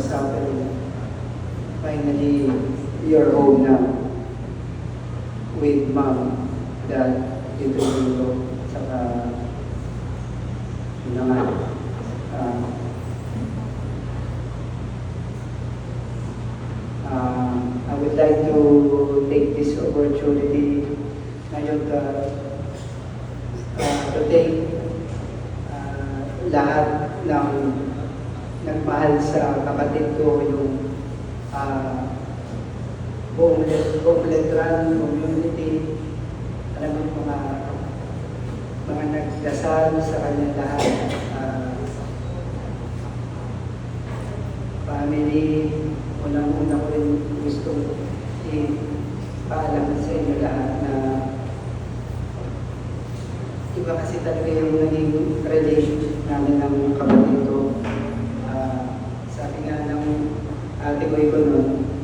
suffering. Finally, you're home now with mom, dad, dito dito, saka yun na nga. I would like to take this opportunity ngayon to thank lahat ng nagmahal sa kapatid ko, yung buong Letran community, alam mo mga nagdasal sa kanya lahat, family. Unang-una ko rin gusto ipaalam sa inyo lahat na iba kasi talaga yung naging relationship namin ng kapatid ko. Sabi nga ng ate ko noon,